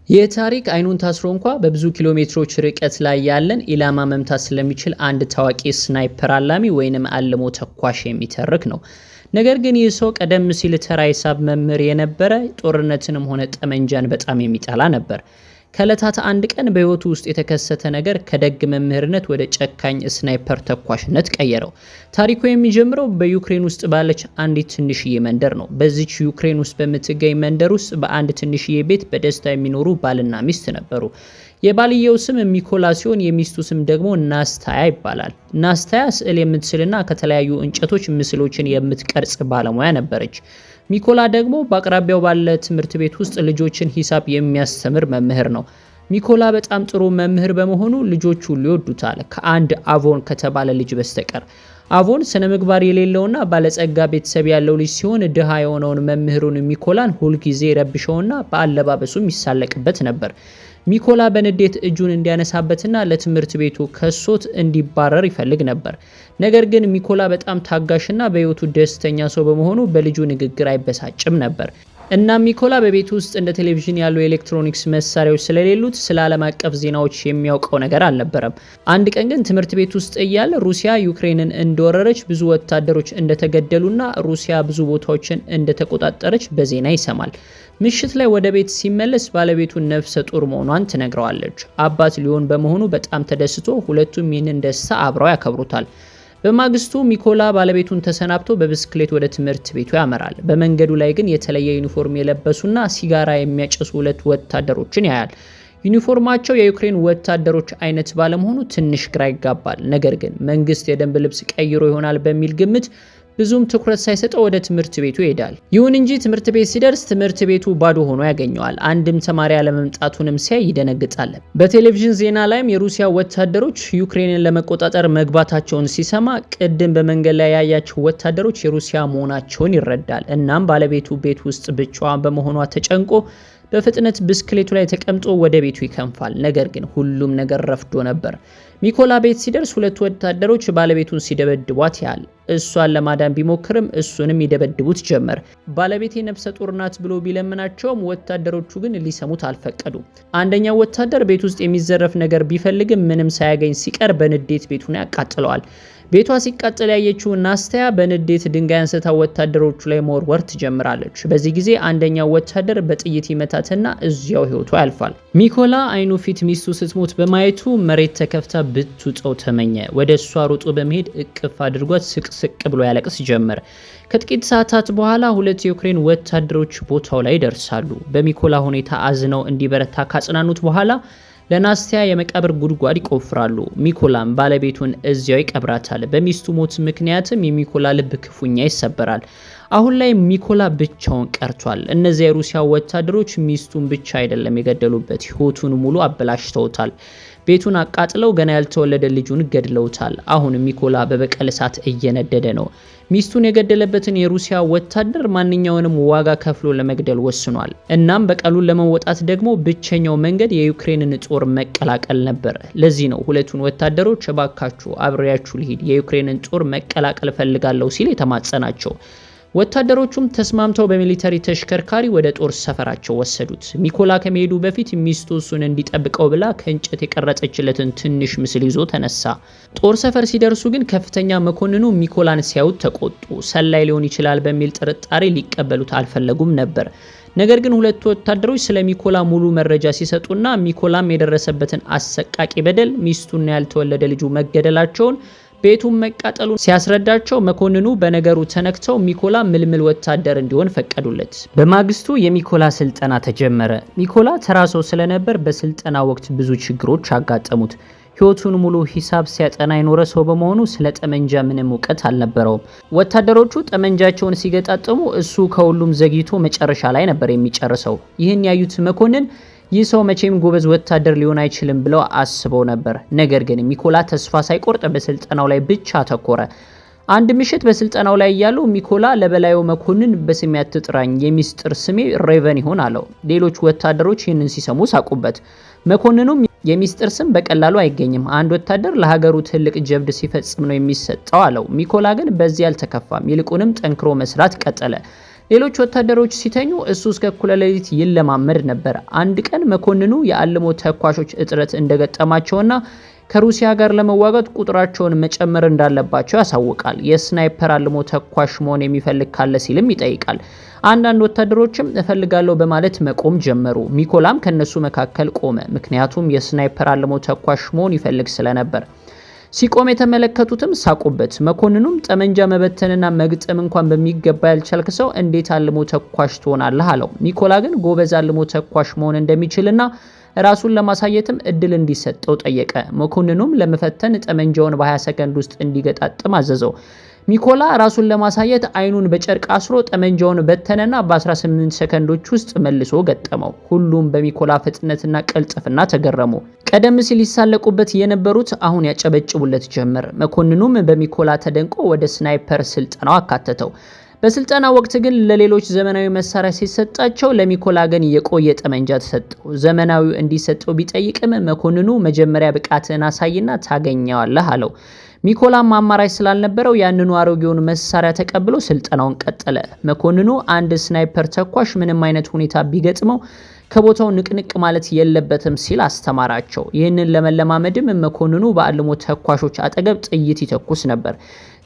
የታሪክ አይኑን ታስሮ እንኳ በብዙ ኪሎ ሜትሮች ርቀት ላይ ያለን ኢላማ መምታት ስለሚችል አንድ ታዋቂ ስናይፐር አላሚ ወይንም አልሞ ተኳሽ የሚተርክ ነው። ነገር ግን ይህ ሰው ቀደም ሲል ተራ ሂሳብ መምህር የነበረ፣ ጦርነትንም ሆነ ጠመንጃን በጣም የሚጠላ ነበር። ከዕለታት አንድ ቀን በህይወቱ ውስጥ የተከሰተ ነገር ከደግ መምህርነት ወደ ጨካኝ ስናይፐር ተኳሽነት ቀየረው። ታሪኩ የሚጀምረው በዩክሬን ውስጥ ባለች አንዲት ትንሽዬ መንደር ነው። በዚች ዩክሬን ውስጥ በምትገኝ መንደር ውስጥ በአንድ ትንሽዬ ቤት በደስታ የሚኖሩ ባልና ሚስት ነበሩ። የባልየው ስም ሚኮላ ሲሆን የሚስቱ ስም ደግሞ ናስታያ ይባላል። ናስታያ ስዕል የምትስልና ከተለያዩ እንጨቶች ምስሎችን የምትቀርጽ ባለሙያ ነበረች። ሚኮላ ደግሞ በአቅራቢያው ባለ ትምህርት ቤት ውስጥ ልጆችን ሂሳብ የሚያስተምር መምህር ነው። ሚኮላ በጣም ጥሩ መምህር በመሆኑ ልጆቹ ሁሉ ይወዱታል፣ ከአንድ አቮን ከተባለ ልጅ በስተቀር። አቮን ስነ ምግባር የሌለውና ባለጸጋ ቤተሰብ ያለው ልጅ ሲሆን ድሃ የሆነውን መምህሩን ሚኮላን ሁልጊዜ ረብሸውና በአለባበሱም ይሳለቅበት ነበር። ሚኮላ በንዴት እጁን እንዲያነሳበትና ለትምህርት ቤቱ ከሶት እንዲባረር ይፈልግ ነበር። ነገር ግን ሚኮላ በጣም ታጋሽና በህይወቱ ደስተኛ ሰው በመሆኑ በልጁ ንግግር አይበሳጭም ነበር። እናም ሚኮላ በቤቱ ውስጥ እንደ ቴሌቪዥን ያሉ የኤሌክትሮኒክስ መሳሪያዎች ስለሌሉት ስለ ዓለም አቀፍ ዜናዎች የሚያውቀው ነገር አልነበረም። አንድ ቀን ግን ትምህርት ቤት ውስጥ እያለ ሩሲያ ዩክሬንን እንደወረረች፣ ብዙ ወታደሮች እንደተገደሉና ሩሲያ ብዙ ቦታዎችን እንደተቆጣጠረች በዜና ይሰማል። ምሽት ላይ ወደ ቤት ሲመለስ ባለቤቱ ነፍሰ ጡር መሆኗን ትነግረዋለች። አባት ሊሆን በመሆኑ በጣም ተደስቶ ሁለቱም ይህንን ደስታ አብረው ያከብሩታል። በማግስቱ ሚኮላ ባለቤቱን ተሰናብቶ በብስክሌት ወደ ትምህርት ቤቱ ያመራል። በመንገዱ ላይ ግን የተለየ ዩኒፎርም የለበሱና ሲጋራ የሚያጨሱ ሁለት ወታደሮችን ያያል። ዩኒፎርማቸው የዩክሬን ወታደሮች አይነት ባለመሆኑ ትንሽ ግራ ይጋባል። ነገር ግን መንግስት የደንብ ልብስ ቀይሮ ይሆናል በሚል ግምት ብዙም ትኩረት ሳይሰጠው ወደ ትምህርት ቤቱ ይሄዳል። ይሁን እንጂ ትምህርት ቤት ሲደርስ ትምህርት ቤቱ ባዶ ሆኖ ያገኘዋል። አንድም ተማሪ አለመምጣቱንም ሲያይ ይደነግጣል። በቴሌቪዥን ዜና ላይም የሩሲያ ወታደሮች ዩክሬንን ለመቆጣጠር መግባታቸውን ሲሰማ ቅድም በመንገድ ላይ ያያቸው ወታደሮች የሩሲያ መሆናቸውን ይረዳል። እናም ባለቤቱ ቤት ውስጥ ብቻዋን በመሆኗ ተጨንቆ በፍጥነት ብስክሌቱ ላይ ተቀምጦ ወደ ቤቱ ይከንፋል። ነገር ግን ሁሉም ነገር ረፍዶ ነበር። ሚኮላ ቤት ሲደርስ ሁለት ወታደሮች ባለቤቱን ሲደበድቧት ያያል። እሷን ለማዳን ቢሞክርም እሱንም ይደበድቡት ጀመር። ባለቤቴ ነፍሰ ጡር ናት ብሎ ቢለምናቸውም ወታደሮቹ ግን ሊሰሙት አልፈቀዱም። አንደኛው ወታደር ቤት ውስጥ የሚዘረፍ ነገር ቢፈልግም ምንም ሳያገኝ ሲቀር በንዴት ቤቱን ያቃጥለዋል። ቤቷ ሲቃጠል ያየችው ናስታያ በንዴት ድንጋይ አንስታ ወታደሮቹ ላይ መወርወር ትጀምራለች። በዚህ ጊዜ አንደኛው ወታደር በጥይት ይመታትና እዚያው ህይወቱ ያልፋል። ሚኮላ አይኑ ፊት ሚስቱ ስትሞት በማየቱ መሬት ተከፍታ ብትውጠው ተመኘ። ወደ እሷ ሩጦ በመሄድ እቅፍ አድርጓት ስቅስቅ ብሎ ያለቅስ ጀመር። ከጥቂት ሰዓታት በኋላ ሁለት የዩክሬን ወታደሮች ቦታው ላይ ይደርሳሉ። በሚኮላ ሁኔታ አዝነው እንዲበረታ ካጽናኑት በኋላ ለናስታያ የመቃብር ጉድጓድ ይቆፍራሉ። ሚኮላም ባለቤቱን እዚያው ይቀብራታል። በሚስቱ ሞት ምክንያትም የሚኮላ ልብ ክፉኛ ይሰበራል። አሁን ላይ ሚኮላ ብቻውን ቀርቷል። እነዚያ የሩሲያ ወታደሮች ሚስቱን ብቻ አይደለም የገደሉበት፣ ህይወቱን ሙሉ አበላሽተውታል። ቤቱን አቃጥለው ገና ያልተወለደ ልጁን ገድለውታል። አሁን ሚኮላ በበቀል እሳት እየነደደ ነው። ሚስቱን የገደለበትን የሩሲያ ወታደር ማንኛውንም ዋጋ ከፍሎ ለመግደል ወስኗል። እናም በቀሉን ለመወጣት ደግሞ ብቸኛው መንገድ የዩክሬንን ጦር መቀላቀል ነበር። ለዚህ ነው ሁለቱን ወታደሮች እባካችሁ አብሬያችሁ ልሂድ፣ የዩክሬንን ጦር መቀላቀል ፈልጋለሁ ሲል የተማጸናቸው። ወታደሮቹም ተስማምተው በሚሊተሪ ተሽከርካሪ ወደ ጦር ሰፈራቸው ወሰዱት። ሚኮላ ከመሄዱ በፊት ሚስቱ እሱን እንዲጠብቀው ብላ ከእንጨት የቀረጸችለትን ትንሽ ምስል ይዞ ተነሳ። ጦር ሰፈር ሲደርሱ ግን ከፍተኛ መኮንኑ ሚኮላን ሲያዩት ተቆጡ። ሰላይ ሊሆን ይችላል በሚል ጥርጣሬ ሊቀበሉት አልፈለጉም ነበር። ነገር ግን ሁለቱ ወታደሮች ስለ ሚኮላ ሙሉ መረጃ ሲሰጡና ሚኮላም የደረሰበትን አሰቃቂ በደል፣ ሚስቱና ያልተወለደ ልጁ መገደላቸውን፣ ቤቱን መቃጠሉን ሲያስረዳቸው መኮንኑ በነገሩ ተነክተው ሚኮላ ምልምል ወታደር እንዲሆን ፈቀዱለት። በማግስቱ የሚኮላ ስልጠና ተጀመረ። ሚኮላ ተራ ሰው ስለነበር በስልጠና ወቅት ብዙ ችግሮች አጋጠሙት። ህይወቱን ሙሉ ሂሳብ ሲያጠና የኖረ ሰው በመሆኑ ስለ ጠመንጃ ምንም እውቀት አልነበረውም። ወታደሮቹ ጠመንጃቸውን ሲገጣጥሙ እሱ ከሁሉም ዘግይቶ መጨረሻ ላይ ነበር የሚጨርሰው። ይህን ያዩት መኮንን ይህ ሰው መቼም ጎበዝ ወታደር ሊሆን አይችልም ብለው አስበው ነበር። ነገር ግን ሚኮላ ተስፋ ሳይቆርጥ በስልጠናው ላይ ብቻ አተኮረ። አንድ ምሽት በስልጠናው ላይ እያሉ ሚኮላ ለበላዩ መኮንን በስሜ አትጥራኝ፣ የሚስጥር ስሜ ሬቨን ይሆን አለው። ሌሎች ወታደሮች ይህንን ሲሰሙ ሳቁበት። መኮንኑም የሚስጥር ስም በቀላሉ አይገኝም፣ አንድ ወታደር ለሀገሩ ትልቅ ጀብድ ሲፈጽም ነው የሚሰጠው አለው። ሚኮላ ግን በዚህ አልተከፋም። ይልቁንም ጠንክሮ መስራት ቀጠለ። ሌሎች ወታደሮች ሲተኙ እሱ እስከ እኩለ ሌሊት ይለማመድ ነበር። አንድ ቀን መኮንኑ የአልሞ ተኳሾች እጥረት እንደገጠማቸውና ከሩሲያ ጋር ለመዋጋት ቁጥራቸውን መጨመር እንዳለባቸው ያሳውቃል። የስናይፐር አልሞ ተኳሽ መሆን የሚፈልግ ካለ ሲልም ይጠይቃል። አንዳንድ ወታደሮችም እፈልጋለሁ በማለት መቆም ጀመሩ። ሚኮላም ከነሱ መካከል ቆመ፣ ምክንያቱም የስናይፐር አልሞ ተኳሽ መሆን ይፈልግ ስለነበር። ሲቆም የተመለከቱትም ሳቁበት። መኮንኑም ጠመንጃ መበተንና መግጠም እንኳን በሚገባ ያልቻልክ ሰው እንዴት አልሞ ተኳሽ ትሆናለህ አለው። ሚኮላ ግን ጎበዝ አልሞ ተኳሽ መሆን እንደሚችልና ራሱን ለማሳየትም እድል እንዲሰጠው ጠየቀ። መኮንኑም ለመፈተን ጠመንጃውን በ20 ሰከንድ ውስጥ እንዲገጣጥም አዘዘው። ሚኮላ ራሱን ለማሳየት አይኑን በጨርቅ አስሮ ጠመንጃውን በተነና በ18 ሰከንዶች ውስጥ መልሶ ገጠመው። ሁሉም በሚኮላ ፍጥነትና ቅልጥፍና ተገረሙ። ቀደም ሲል ይሳለቁበት የነበሩት አሁን ያጨበጭቡለት ጀመር። መኮንኑም በሚኮላ ተደንቆ ወደ ስናይፐር ስልጠናው አካተተው። በስልጠና ወቅት ግን ለሌሎች ዘመናዊ መሳሪያ ሲሰጣቸው ለሚኮላ ግን የቆየ ጠመንጃ ተሰጠው። ዘመናዊው እንዲሰጠው ቢጠይቅም መኮንኑ መጀመሪያ ብቃትን አሳይና ታገኘዋለህ አለው። ሚኮላም አማራጭ ስላልነበረው ያንኑ አሮጌውን መሳሪያ ተቀብሎ ስልጠናውን ቀጠለ። መኮንኑ አንድ ስናይፐር ተኳሽ ምንም አይነት ሁኔታ ቢገጥመው ከቦታው ንቅንቅ ማለት የለበትም ሲል አስተማራቸው። ይህንን ለመለማመድም መኮንኑ በአልሞ ተኳሾች አጠገብ ጥይት ይተኩስ ነበር።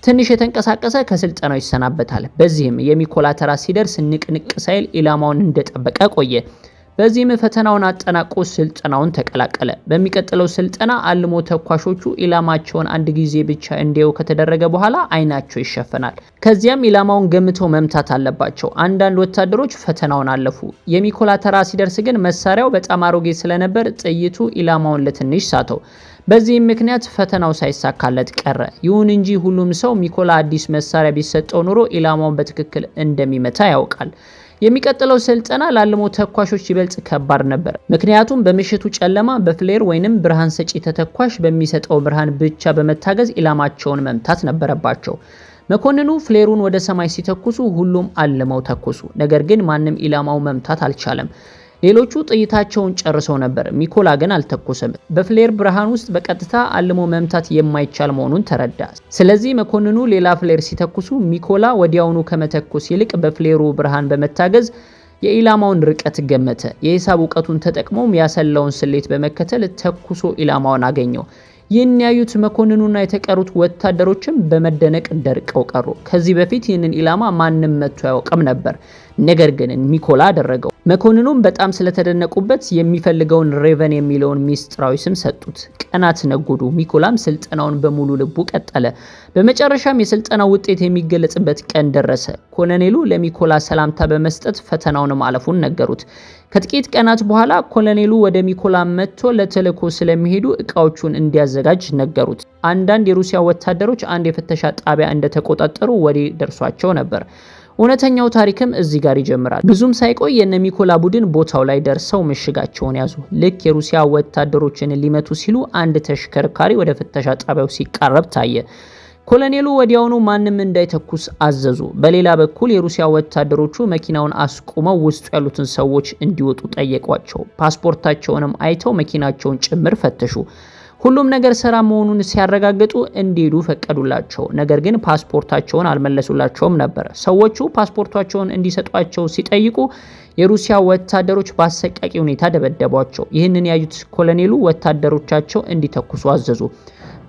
ትንሽ የተንቀሳቀሰ ከስልጠናው ይሰናበታል። በዚህም የሚኮላ ተራ ሲደርስ ንቅንቅ ሳይል ኢላማውን እንደጠበቀ ቆየ። በዚህም ፈተናውን አጠናቆ ስልጠናውን ተቀላቀለ። በሚቀጥለው ስልጠና አልሞ ተኳሾቹ ኢላማቸውን አንድ ጊዜ ብቻ እንዲያዩ ከተደረገ በኋላ አይናቸው ይሸፈናል። ከዚያም ኢላማውን ገምተው መምታት አለባቸው። አንዳንድ ወታደሮች ፈተናውን አለፉ። የሚኮላ ተራ ሲደርስ ግን መሳሪያው በጣም አሮጌ ስለነበር ጥይቱ ኢላማውን ለትንሽ ሳተው። በዚህም ምክንያት ፈተናው ሳይሳካለት ቀረ። ይሁን እንጂ ሁሉም ሰው ሚኮላ አዲስ መሳሪያ ቢሰጠው ኑሮ ኢላማውን በትክክል እንደሚመታ ያውቃል። የሚቀጥለው ስልጠና ለአልሞ ተኳሾች ይበልጥ ከባድ ነበር። ምክንያቱም በምሽቱ ጨለማ በፍሌር ወይንም ብርሃን ሰጪ ተተኳሽ በሚሰጠው ብርሃን ብቻ በመታገዝ ኢላማቸውን መምታት ነበረባቸው። መኮንኑ ፍሌሩን ወደ ሰማይ ሲተኩሱ ሁሉም አልመው ተኩሱ። ነገር ግን ማንም ኢላማው መምታት አልቻለም። ሌሎቹ ጥይታቸውን ጨርሰው ነበር። ሚኮላ ግን አልተኮሰም። በፍሌር ብርሃን ውስጥ በቀጥታ አልሞ መምታት የማይቻል መሆኑን ተረዳ። ስለዚህ መኮንኑ ሌላ ፍሌር ሲተኩሱ ሚኮላ ወዲያውኑ ከመተኮስ ይልቅ በፍሌሩ ብርሃን በመታገዝ የኢላማውን ርቀት ገመተ። የሂሳብ ዕውቀቱን ተጠቅሞም ያሰላውን ስሌት በመከተል ተኩሶ ኢላማውን አገኘው። ይህን ያዩት መኮንኑና የተቀሩት ወታደሮችም በመደነቅ ደርቀው ቀሩ። ከዚህ በፊት ይህንን ኢላማ ማንም መቶ ያውቅም ነበር። ነገር ግን ሚኮላ አደረገው። መኮንኑም በጣም ስለተደነቁበት የሚፈልገውን ሬቨን የሚለውን ሚስጥራዊ ስም ሰጡት። ቀናት ነጎዱ። ሚኮላም ስልጠናውን በሙሉ ልቡ ቀጠለ። በመጨረሻም የስልጠናው ውጤት የሚገለጽበት ቀን ደረሰ። ኮሎኔሉ ለሚኮላ ሰላምታ በመስጠት ፈተናውን ማለፉን ነገሩት። ከጥቂት ቀናት በኋላ ኮሎኔሉ ወደ ሚኮላ መጥቶ ለተልእኮ ስለሚሄዱ እቃዎቹን እንዲያዘጋጅ ነገሩት። አንዳንድ የሩሲያ ወታደሮች አንድ የፍተሻ ጣቢያ እንደተቆጣጠሩ ወሬ ደርሷቸው ነበር። እውነተኛው ታሪክም እዚህ ጋር ይጀምራል። ብዙም ሳይቆይ የነ ሚኮላ ቡድን ቦታው ላይ ደርሰው ምሽጋቸውን ያዙ። ልክ የሩሲያ ወታደሮችን ሊመቱ ሲሉ አንድ ተሽከርካሪ ወደ ፍተሻ ጣቢያው ሲቃረብ ታየ። ኮሎኔሉ ወዲያውኑ ማንም እንዳይተኩስ አዘዙ። በሌላ በኩል የሩሲያ ወታደሮቹ መኪናውን አስቆመው ውስጡ ያሉትን ሰዎች እንዲወጡ ጠየቋቸው። ፓስፖርታቸውንም አይተው መኪናቸውን ጭምር ፈተሹ። ሁሉም ነገር ሰራ መሆኑን ሲያረጋግጡ እንዲሄዱ ፈቀዱላቸው። ነገር ግን ፓስፖርታቸውን አልመለሱላቸውም ነበር። ሰዎቹ ፓስፖርታቸውን እንዲሰጧቸው ሲጠይቁ የሩሲያ ወታደሮች በአሰቃቂ ሁኔታ ደበደቧቸው። ይህንን ያዩት ኮሎኔሉ ወታደሮቻቸው እንዲተኩሱ አዘዙ።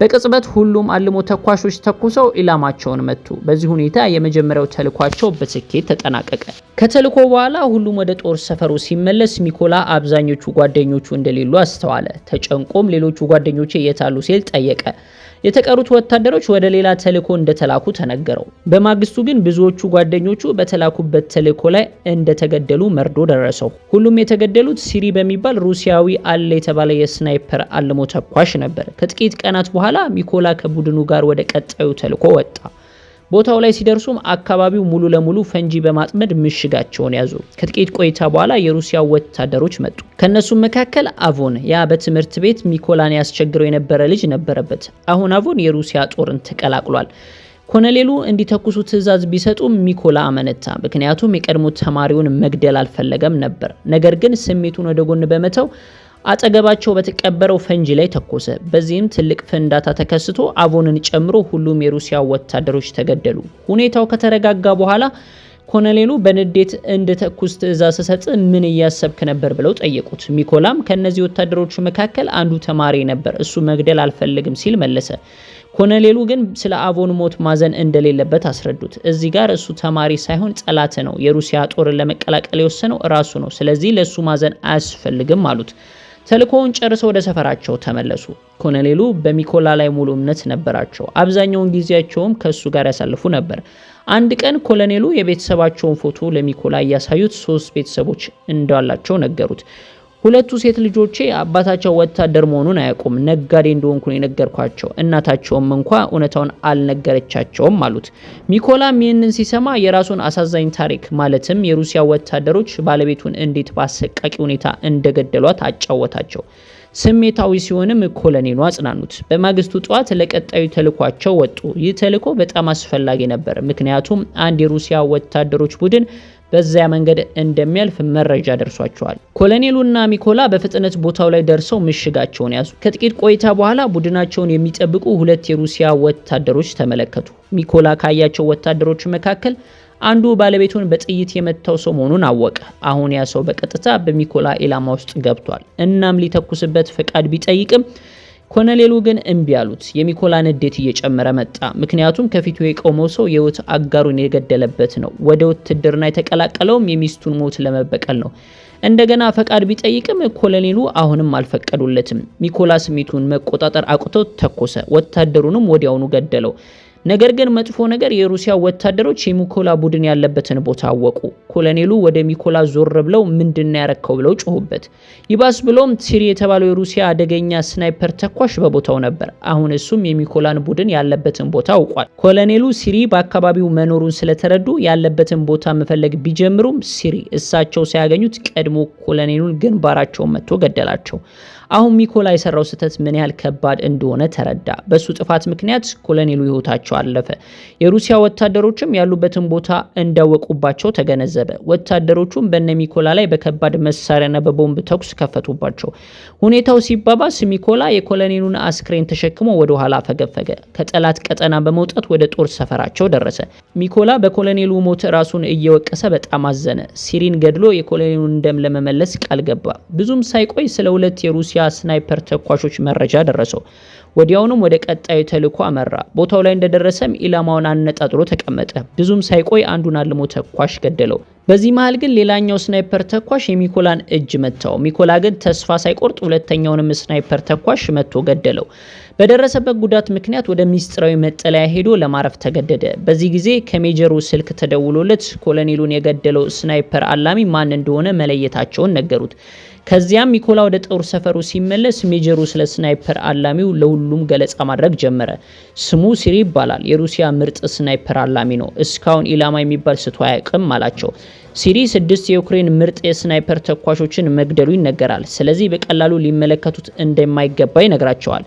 በቅጽበት ሁሉም አልሞ ተኳሾች ተኩሰው ኢላማቸውን መቱ። በዚህ ሁኔታ የመጀመሪያው ተልኳቸው በስኬት ተጠናቀቀ። ከተልኮ በኋላ ሁሉም ወደ ጦር ሰፈሩ ሲመለስ ሚኮላ አብዛኞቹ ጓደኞቹ እንደሌሉ አስተዋለ። ተጨንቆም ሌሎቹ ጓደኞቼ የታሉ ሲል ጠየቀ። የተቀሩት ወታደሮች ወደ ሌላ ተልኮ እንደተላኩ ተነገረው። በማግስቱ ግን ብዙዎቹ ጓደኞቹ በተላኩበት ተልኮ ላይ እንደተገደሉ መርዶ ደረሰው። ሁሉም የተገደሉት ሲሪ በሚባል ሩሲያዊ አለ የተባለ የስናይፐር አልሞ ተኳሽ ነበር። ከጥቂት ቀናት በኋላ ሚኮላ ከቡድኑ ጋር ወደ ቀጣዩ ተልኮ ወጣ። ቦታው ላይ ሲደርሱም አካባቢው ሙሉ ለሙሉ ፈንጂ በማጥመድ ምሽጋቸውን ያዙ። ከጥቂት ቆይታ በኋላ የሩሲያ ወታደሮች መጡ። ከነሱም መካከል አቮን፣ ያ በትምህርት ቤት ሚኮላን ያስቸግረው የነበረ ልጅ ነበረበት። አሁን አቮን የሩሲያ ጦርን ተቀላቅሏል። ኮሎኔሉ እንዲተኩሱ ትዕዛዝ ቢሰጡም ሚኮላ አመነታ። ምክንያቱም የቀድሞ ተማሪውን መግደል አልፈለገም ነበር። ነገር ግን ስሜቱን ወደ ጎን በመተው አጠገባቸው በተቀበረው ፈንጂ ላይ ተኮሰ። በዚህም ትልቅ ፍንዳታ ተከስቶ አቮንን ጨምሮ ሁሉም የሩሲያ ወታደሮች ተገደሉ። ሁኔታው ከተረጋጋ በኋላ ኮሎኔሉ በንዴት እንድተኩስ ትዕዛዝ ሰጠ። ምን እያሰብክ ነበር ብለው ጠየቁት። ሚኮላም ከነዚህ ወታደሮች መካከል አንዱ ተማሪ ነበር፣ እሱ መግደል አልፈልግም ሲል መለሰ። ኮሎኔሉ ግን ስለ አቮን ሞት ማዘን እንደሌለበት አስረዱት። እዚህ ጋር እሱ ተማሪ ሳይሆን ጠላት ነው፣ የሩሲያ ጦርን ለመቀላቀል የወሰነው ራሱ ነው፣ ስለዚህ ለሱ ማዘን አያስፈልግም አሉት። ተልእኮውን ጨርሰው ወደ ሰፈራቸው ተመለሱ። ኮሎኔሉ በሚኮላ ላይ ሙሉ እምነት ነበራቸው። አብዛኛውን ጊዜያቸውም ከሱ ጋር ያሳልፉ ነበር። አንድ ቀን ኮሎኔሉ የቤተሰባቸውን ፎቶ ለሚኮላ እያሳዩት 3 ቤተሰቦች እንዳላቸው ነገሩት። 2 ሴት ልጆቼ አባታቸው ወታደር መሆኑን አያውቁም፣ ነጋዴ እንደሆንኩ ነው የነገርኳቸው፣ እናታቸውም እንኳ እውነታውን አልነገረቻቸውም አሉት። ሚኮላም ይህንን ሲሰማ የራሱን አሳዛኝ ታሪክ ማለትም የሩሲያ ወታደሮች ባለቤቱን እንዴት በአሰቃቂ ሁኔታ እንደገደሏት አጫወታቸው። ስሜታዊ ሲሆንም ኮሎኔሉ አጽናኑት። በማግስቱ ጠዋት ለቀጣዩ ተልኳቸው ወጡ። ይህ ተልኮ በጣም አስፈላጊ ነበር፣ ምክንያቱም አንድ የሩሲያ ወታደሮች ቡድን በዚያ መንገድ እንደሚያልፍ መረጃ ደርሷቸዋል። ኮሎኔሉና ሚኮላ በፍጥነት ቦታው ላይ ደርሰው ምሽጋቸውን ያዙ። ከጥቂት ቆይታ በኋላ ቡድናቸውን የሚጠብቁ 2 የሩሲያ ወታደሮች ተመለከቱ። ሚኮላ ካያቸው ወታደሮች መካከል አንዱ ባለቤቱን በጥይት የመታው ሰው መሆኑን አወቀ። አሁን ያ ሰው በቀጥታ በሚኮላ ኢላማ ውስጥ ገብቷል። እናም ሊተኩስበት ፈቃድ ቢጠይቅም ኮሎኔሉ ግን እምቢ አሉት። የሚኮላ ንዴት እየጨመረ መጣ፣ ምክንያቱም ከፊቱ የቆመው ሰው የህይወት አጋሩን የገደለበት ነው። ወደ ውትድርና የተቀላቀለውም የሚስቱን ሞት ለመበቀል ነው። እንደገና ፈቃድ ቢጠይቅም ኮሎኔሉ አሁንም አልፈቀዱለትም። ሚኮላ ስሜቱን መቆጣጠር አቅቶት ተኮሰ። ወታደሩንም ወዲያውኑ ገደለው። ነገር ግን መጥፎ ነገር የሩሲያ ወታደሮች የሚኮላ ቡድን ያለበትን ቦታ አወቁ። ኮሎኔሉ ወደ ሚኮላ ዞር ብለው ምንድነው ያረከው ብለው ጮሁበት። ይባስ ብሎም ሲሪ የተባለው የሩሲያ አደገኛ ስናይፐር ተኳሽ በቦታው ነበር። አሁን እሱም የሚኮላን ቡድን ያለበትን ቦታ አውቋል። ኮሎኔሉ ሲሪ በአካባቢው መኖሩን ስለተረዱ ያለበትን ቦታ መፈለግ ቢጀምሩም ሲሪ እሳቸው ሲያገኙት ቀድሞ ኮሎኔሉን ግንባራቸውን መጥቶ ገደላቸው። አሁን ሚኮላ የሰራው ስህተት ምን ያህል ከባድ እንደሆነ ተረዳ። በሱ ጥፋት ምክንያት ኮሎኔሉ ህይወታቸው አለፈ። የሩሲያ ወታደሮችም ያሉበትን ቦታ እንዳወቁባቸው ተገነዘበ። ወታደሮቹም በነ ሚኮላ ላይ በከባድ መሳሪያና በቦምብ ተኩስ ከፈቱባቸው። ሁኔታው ሲባባስ ሚኮላ የኮሎኔሉን አስክሬን ተሸክሞ ወደ ኋላ ፈገፈገ። ከጠላት ቀጠና በመውጣት ወደ ጦር ሰፈራቸው ደረሰ። ሚኮላ በኮሎኔሉ ሞት ራሱን እየወቀሰ በጣም አዘነ። ሲሪን ገድሎ የኮሎኔሉን ደም ለመመለስ ቃል ገባ። ብዙም ሳይቆይ ስለ 2 የሩሲያ ስናይፐር ተኳሾች መረጃ ደረሰው። ወዲያውኑም ወደ ቀጣዩ ተልእኮ አመራ። ቦታው ላይ እንደደረሰም ኢላማውን አነጣጥሮ ተቀመጠ። ብዙም ሳይቆይ አንዱን አልሞ ተኳሽ ገደለው። በዚህ መሃል ግን ሌላኛው ስናይፐር ተኳሽ የሚኮላን እጅ መታው። ሚኮላ ግን ተስፋ ሳይቆርጥ ሁለተኛውንም ስናይፐር ተኳሽ መቶ ገደለው። በደረሰበት ጉዳት ምክንያት ወደ ሚስጥራዊ መጠለያ ሄዶ ለማረፍ ተገደደ። በዚህ ጊዜ ከሜጀሩ ስልክ ተደውሎለት ኮሎኔሉን የገደለው ስናይፐር አላሚ ማን እንደሆነ መለየታቸውን ነገሩት። ከዚያም ሚኮላ ወደ ጦር ሰፈሩ ሲመለስ ሜጀሩ ስለ ስናይፐር አላሚው ለሁሉም ገለጻ ማድረግ ጀመረ። ስሙ ሲሪ ይባላል። የሩሲያ ምርጥ ስናይፐር አላሚ ነው። እስካሁን ኢላማ የሚባል ስቶ አያውቅም አላቸው። ሲሪ 6 የዩክሬን ምርጥ የስናይፐር ተኳሾችን መግደሉ ይነገራል። ስለዚህ በቀላሉ ሊመለከቱት እንደማይገባ ይነግራቸዋል።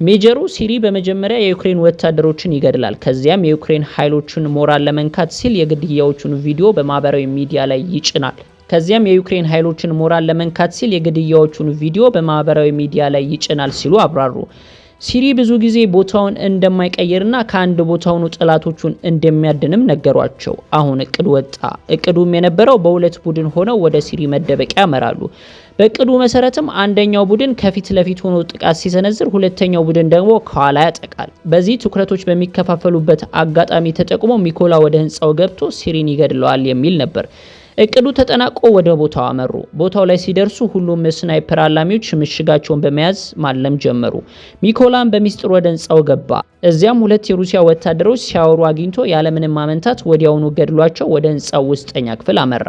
ሜጀሩ ሲሪ በመጀመሪያ የዩክሬን ወታደሮችን ይገድላል። ከዚያም የዩክሬን ኃይሎችን ሞራል ለመንካት ሲል የግድያዎቹን ቪዲዮ በማህበራዊ ሚዲያ ላይ ይጭናል። ከዚያም የዩክሬን ኃይሎችን ሞራል ለመንካት ሲል የግድያዎቹን ቪዲዮ በማህበራዊ ሚዲያ ላይ ይጭናል ሲሉ አብራሩ። ሲሪ ብዙ ጊዜ ቦታውን እንደማይቀየርና ከአንድ ቦታ ሆኖ ጠላቶቹን እንደሚያድንም ነገሯቸው። አሁን እቅድ ወጣ። እቅዱም የነበረው በ2 ቡድን ሆነው ወደ ሲሪ መደበቂያ ያመራሉ። በእቅዱ መሰረትም አንደኛው ቡድን ከፊት ለፊት ሆኖ ጥቃት ሲሰነዝር፣ ሁለተኛው ቡድን ደግሞ ከኋላ ያጠቃል። በዚህ ትኩረቶች በሚከፋፈሉበት አጋጣሚ ተጠቅሞ ሚኮላ ወደ ህንጻው ገብቶ ሲሪን ይገድለዋል የሚል ነበር። እቅዱ ተጠናቆ ወደ ቦታው አመሩ። ቦታው ላይ ሲደርሱ ሁሉም ስናይፐር አላሚዎች ምሽጋቸውን በመያዝ ማለም ጀመሩ። ሚኮላም በሚስጥር ወደ ህንጻው ገባ። እዚያም 2 የሩሲያ ወታደሮች ሲያወሩ አግኝቶ ያለምንም ማመንታት ወዲያውኑ ገድሏቸው ወደ ህንጻው ውስጠኛ ክፍል አመራ።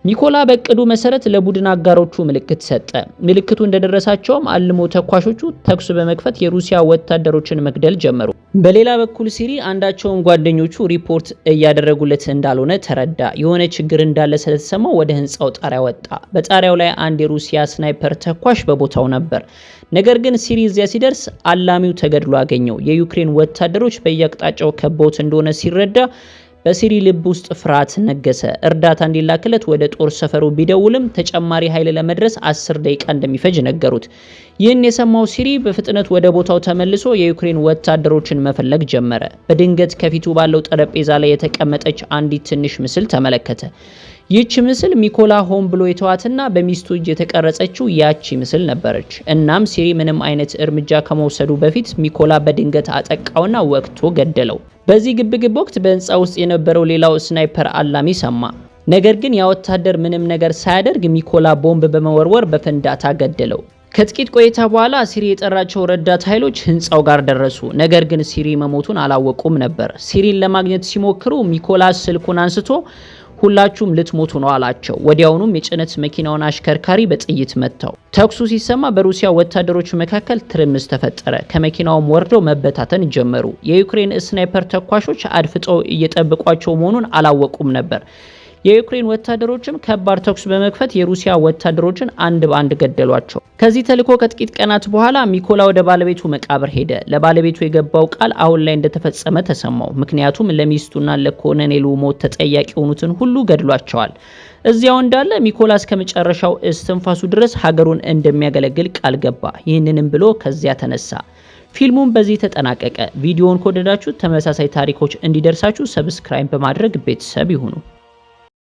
ሚኮላ በእቅዱ መሰረት ለቡድን አጋሮቹ ምልክት ሰጠ። ምልክቱ እንደደረሳቸውም አልሞ ተኳሾቹ ተኩስ በመክፈት የሩሲያ ወታደሮችን መግደል ጀመሩ። በሌላ በኩል ሲሪ አንዳቸውን ጓደኞቹ ሪፖርት እያደረጉለት እንዳልሆነ ተረዳ። የሆነ ችግር እንዳለ ስለተሰማው ወደ ህንጻው ጣሪያ ወጣ። በጣሪያው ላይ አንድ የሩሲያ ስናይፐር ተኳሽ በቦታው ነበር። ነገር ግን ሲሪ እዚያ ሲደርስ አላሚው ተገድሎ አገኘው። የዩክሬን ወታደሮች በየአቅጣጫው ከበውት እንደሆነ ሲረዳ በሲሪ ልብ ውስጥ ፍርሃት ነገሰ። እርዳታ እንዲላክለት ወደ ጦር ሰፈሩ ቢደውልም ተጨማሪ ኃይል ለመድረስ 10 ደቂቃ እንደሚፈጅ ነገሩት። ይህን የሰማው ሲሪ በፍጥነት ወደ ቦታው ተመልሶ የዩክሬን ወታደሮችን መፈለግ ጀመረ። በድንገት ከፊቱ ባለው ጠረጴዛ ላይ የተቀመጠች አንዲት ትንሽ ምስል ተመለከተ። ይህች ምስል ሚኮላ ሆን ብሎ የተዋትና በሚስቱ እጅ የተቀረጸችው ያቺ ምስል ነበረች። እናም ሲሪ ምንም አይነት እርምጃ ከመውሰዱ በፊት ሚኮላ በድንገት አጠቃውና ወቅቶ ገደለው። በዚህ ግብግብ ወቅት በህንፃ ውስጥ የነበረው ሌላው ስናይፐር አላሚ ሰማ። ነገር ግን ያ ወታደር ምንም ነገር ሳያደርግ ሚኮላ ቦምብ በመወርወር በፍንዳታ ገደለው። ከጥቂት ቆይታ በኋላ ሲሪ የጠራቸው ረዳት ኃይሎች ህንፃው ጋር ደረሱ። ነገር ግን ሲሪ መሞቱን አላወቁም ነበር። ሲሪን ለማግኘት ሲሞክሩ ሚኮላስ ስልኩን አንስቶ ሁላችሁም ልትሞቱ ነው አላቸው። ወዲያውኑም የጭነት መኪናውን አሽከርካሪ በጥይት መታው። ተኩሱ ሲሰማ በሩሲያ ወታደሮች መካከል ትርምስ ተፈጠረ። ከመኪናውም ወርደው መበታተን ጀመሩ። የዩክሬን ስናይፐር ተኳሾች አድፍጠው እየጠበቋቸው መሆኑን አላወቁም ነበር። የዩክሬን ወታደሮችም ከባድ ተኩስ በመክፈት የሩሲያ ወታደሮችን አንድ በአንድ ገደሏቸው። ከዚህ ተልዕኮ ከጥቂት ቀናት በኋላ ሚኮላ ወደ ባለቤቱ መቃብር ሄደ። ለባለቤቱ የገባው ቃል አሁን ላይ እንደተፈጸመ ተሰማው። ምክንያቱም ለሚስቱና ለኮሎኔሉ ሞት ተጠያቂ የሆኑትን ሁሉ ገድሏቸዋል። እዚያው እንዳለ ሚኮላ እስከ መጨረሻው እስትንፋሱ ድረስ ሀገሩን እንደሚያገለግል ቃል ገባ። ይህንንም ብሎ ከዚያ ተነሳ። ፊልሙን በዚህ ተጠናቀቀ። ቪዲዮውን ከወደዳችሁ ተመሳሳይ ታሪኮች እንዲደርሳችሁ ሰብስክራይብ በማድረግ ቤተሰብ ይሁኑ።